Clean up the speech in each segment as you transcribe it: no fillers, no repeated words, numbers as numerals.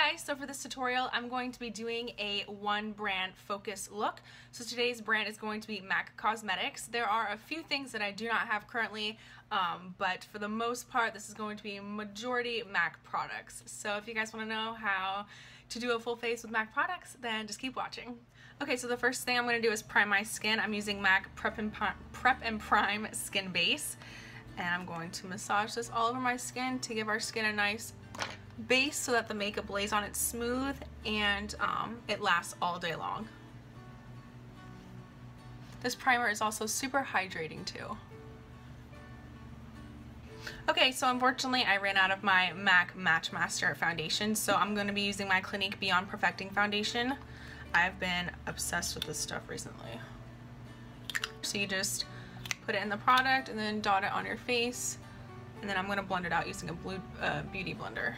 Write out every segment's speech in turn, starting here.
guys, so for this tutorial I'm going to be doing a one brand focus look. So today's brand is going to be MAC Cosmetics. There are a few things that I do not have currently, but for the most part this is going to be majority MAC products. So if you guys want to know how to do a full face with MAC products, then just keep watching. Okay, so the first thing I'm going to do is prime my skin. I'm using MAC Prep and Prime Skin Base, and I'm going to massage this all over my skin to give our skin a nice base so that the makeup lays on it smooth and it lasts all day long. This primer is also super hydrating too. Okay, so unfortunately I ran out of my MAC Match Master foundation, so I'm going to be using my Clinique Beyond Perfecting foundation. I've been obsessed with this stuff recently. So you just put it in the product and then dot it on your face, and then I'm going to blend it out using a beauty blender.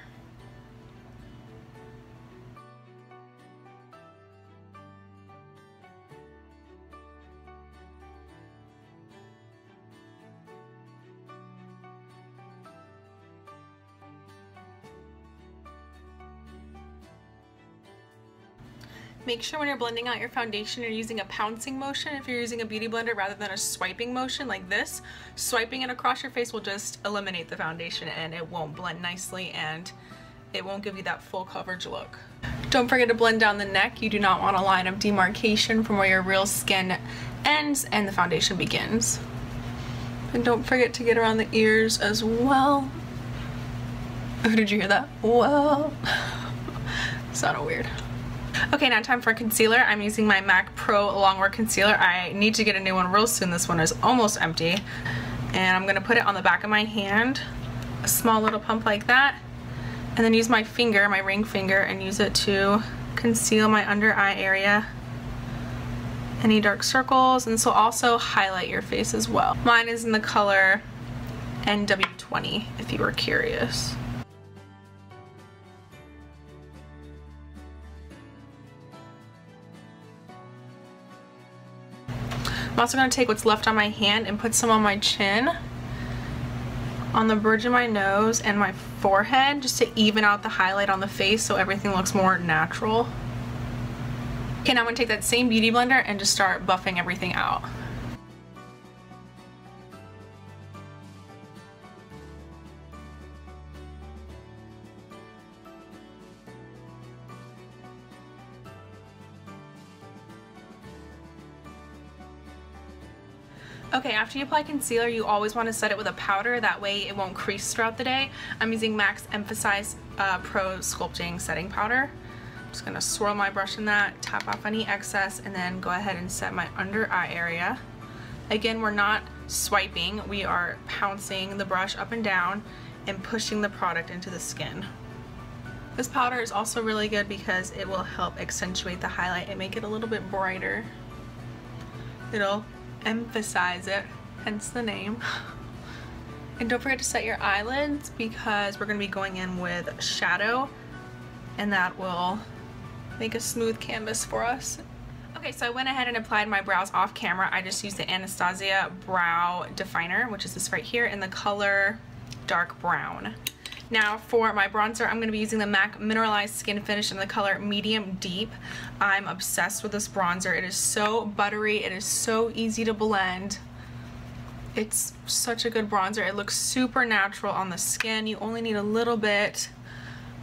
Make sure when you're blending out your foundation you're using a pouncing motion if you're using a beauty blender rather than a swiping motion like this. Swiping it across your face will just eliminate the foundation and it won't blend nicely and it won't give you that full coverage look. Don't forget to blend down the neck. You do not want a line of demarcation from where your real skin ends and the foundation begins. And don't forget to get around the ears as well. Oh, did you hear that? Well, sounded weird. Okay, now time for concealer. I'm using my MAC Pro Longwear Concealer. I need to get a new one real soon. This one is almost empty. And I'm going to put it on the back of my hand, a small little pump like that, and then use my finger, my ring finger, and use it to conceal my under eye area, any dark circles, and this will also highlight your face as well. Mine is in the color NW20 if you were curious. I'm also going to take what's left on my hand and put some on my chin, on the bridge of my nose, and my forehead, just to even out the highlight on the face so everything looks more natural. Okay, now I'm going to take that same beauty blender and just start buffing everything out. Okay, after you apply concealer, you always want to set it with a powder, that way it won't crease throughout the day. I'm using MAC's Emphasize Pro Sculpting Setting Powder. I'm just going to swirl my brush in that, tap off any excess, and then go ahead and set my under eye area. Again, we're not swiping, we are pouncing the brush up and down and pushing the product into the skin. This powder is also really good because it will help accentuate the highlight and make it a little bit brighter. It'll emphasize it, hence the name. And don't forget to set your eyelids because we're going to be going in with shadow and that will make a smooth canvas for us. Okay, so I went ahead and applied my brows off camera. I just used the Anastasia brow definer, which is this right here, in the color dark brown. Now for my bronzer, I'm going to be using the MAC Mineralized Skinfinish in the color Medium Deep. I'm obsessed with this bronzer. It is so buttery. It is so easy to blend. It's such a good bronzer. It looks super natural on the skin. You only need a little bit.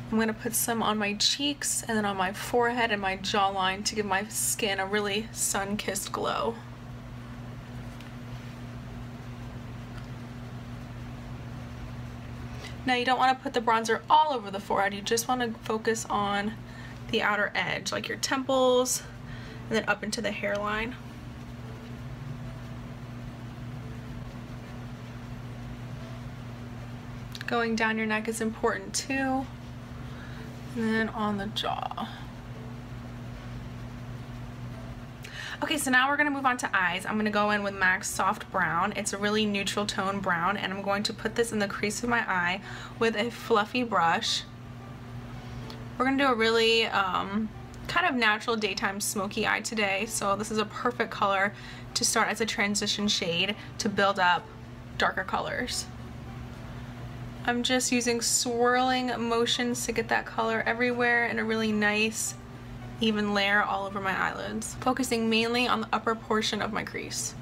I'm going to put some on my cheeks and then on my forehead and my jawline to give my skin a really sun-kissed glow. Now you don't want to put the bronzer all over the forehead, you just want to focus on the outer edge, like your temples, and then up into the hairline. Going down your neck is important too, and then on the jaw. Okay, so now we're going to move on to eyes. I'm going to go in with MAC's Soft Brown. It's a really neutral tone brown, and I'm going to put this in the crease of my eye with a fluffy brush. We're going to do a really kind of natural daytime smoky eye today, so this is a perfect color to start as a transition shade to build up darker colors. I'm just using swirling motions to get that color everywhere in a really nice, even layer all over my eyelids, focusing mainly on the upper portion of my crease.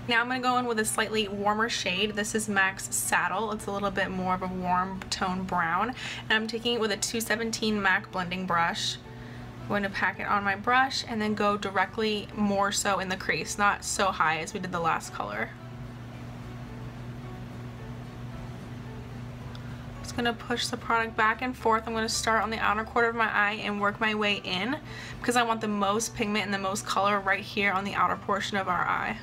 Now I'm going to go in with a slightly warmer shade. This is MAC's Saddle. It's a little bit more of a warm tone brown. And I'm taking it with a 217 MAC blending brush. I'm going to pack it on my brush and then go directly more so in the crease, not so high as we did the last color. Just going to push the product back and forth. I'm going to start on the outer corner of my eye and work my way in because I want the most pigment and the most color right here on the outer portion of our eye.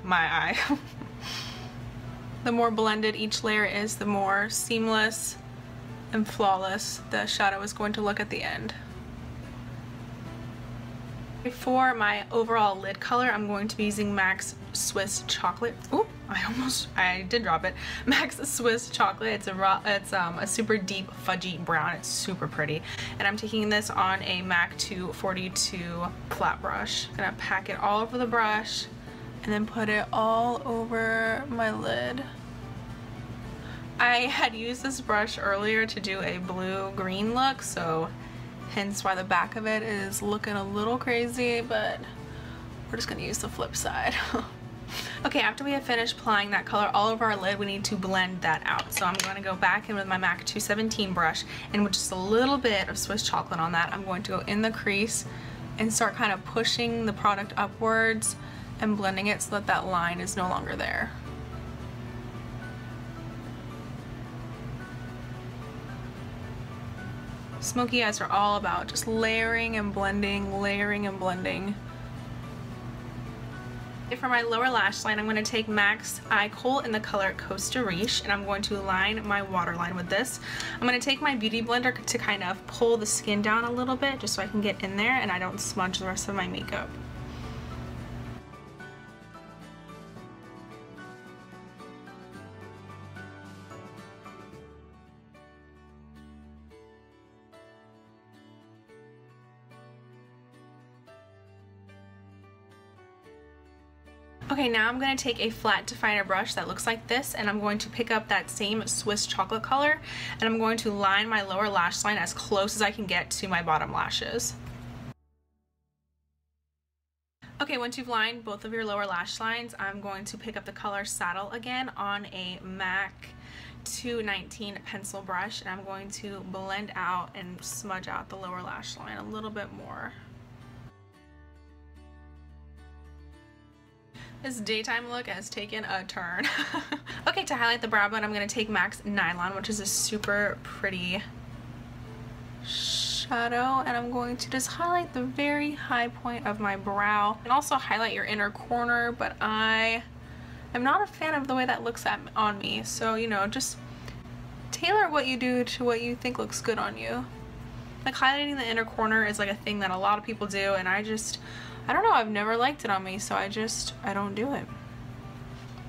My eye. The more blended each layer is, the more seamless and flawless the shadow is going to look at the end. For my overall lid color, I'm going to be using MAC's Swiss Chocolate. Ooh, I did drop it. MAC's Swiss Chocolate. It's a super deep fudgy brown. It's super pretty. And I'm taking this on a MAC 242 flat brush. I'm gonna pack it all over the brush and then put it all over my lid. I had used this brush earlier to do a blue-green look, so hence why the back of it is looking a little crazy, but we're just gonna use the flip side. Okay, after we have finished applying that color all over our lid, we need to blend that out. So I'm going to go back in with my MAC 217 brush, and with just a little bit of Swiss Chocolate on that, I'm going to go in the crease and start kind of pushing the product upwards and blending it so that that line is no longer there. Smoky eyes are all about just layering and blending, layering and blending. For my lower lash line, I'm going to take MAC's Eye Kohl in the color Costa Riche, and I'm going to line my waterline with this. I'm going to take my beauty blender to kind of pull the skin down a little bit just so I can get in there and I don't smudge the rest of my makeup. Okay, now I'm going to take a flat definer brush that looks like this, and I'm going to pick up that same Swiss Chocolate color, and I'm going to line my lower lash line as close as I can get to my bottom lashes. Okay, once you've lined both of your lower lash lines, I'm going to pick up the color Saddle again on a MAC 219 pencil brush, and I'm going to blend out and smudge out the lower lash line a little bit more. This daytime look has taken a turn. Okay, to highlight the brow bone, I'm going to take MAC's Nylon, which is a super pretty shadow, and I'm going to just highlight the very high point of my brow and also highlight your inner corner, but I am not a fan of the way that looks on me, so you know, just tailor what you do to what you think looks good on you. Like highlighting the inner corner is like a thing that a lot of people do, and I don't know, I've never liked it on me, so I don't do it.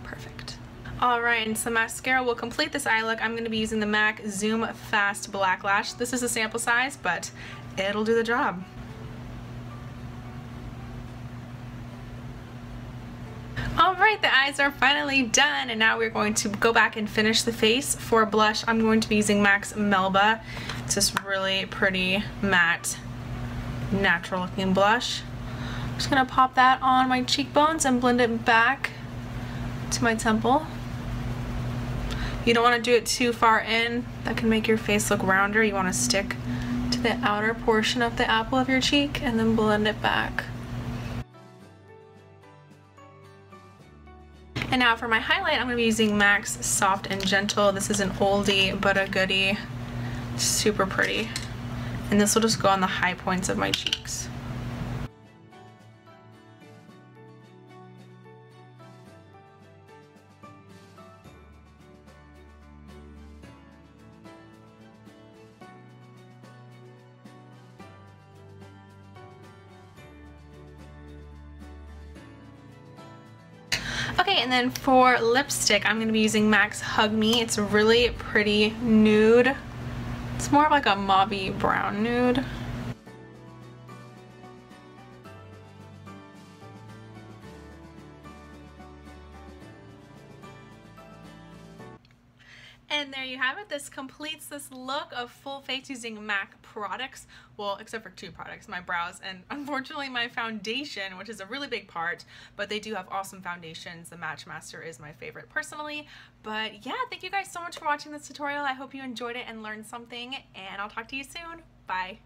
Perfect. Alright, and some mascara will complete this eye look. I'm going to be using the MAC Zoom Fast Black Lash. This is a sample size, but it'll do the job. Alright, the eyes are finally done, and now we're going to go back and finish the face. For blush, I'm going to be using MAC's Melba. It's this really pretty, matte, natural looking blush. I'm just going to pop that on my cheekbones and blend it back to my temple. You don't want to do it too far in. That can make your face look rounder. You want to stick to the outer portion of the apple of your cheek and then blend it back. And now for my highlight, I'm going to be using MAC's Soft and Gentle. This is an oldie but a goodie. Super pretty. And this will just go on the high points of my cheeks. Okay, and then for lipstick, I'm going to be using MAC's Hug Me. It's a really pretty nude. It's more of like a mauvey brown nude. And there you have it. This completes this look of full face using MAC products. Well, except for 2 products, my brows and unfortunately my foundation, which is a really big part, but they do have awesome foundations. The Match Master is my favorite personally. But yeah, thank you guys so much for watching this tutorial. I hope you enjoyed it and learned something, and I'll talk to you soon. Bye.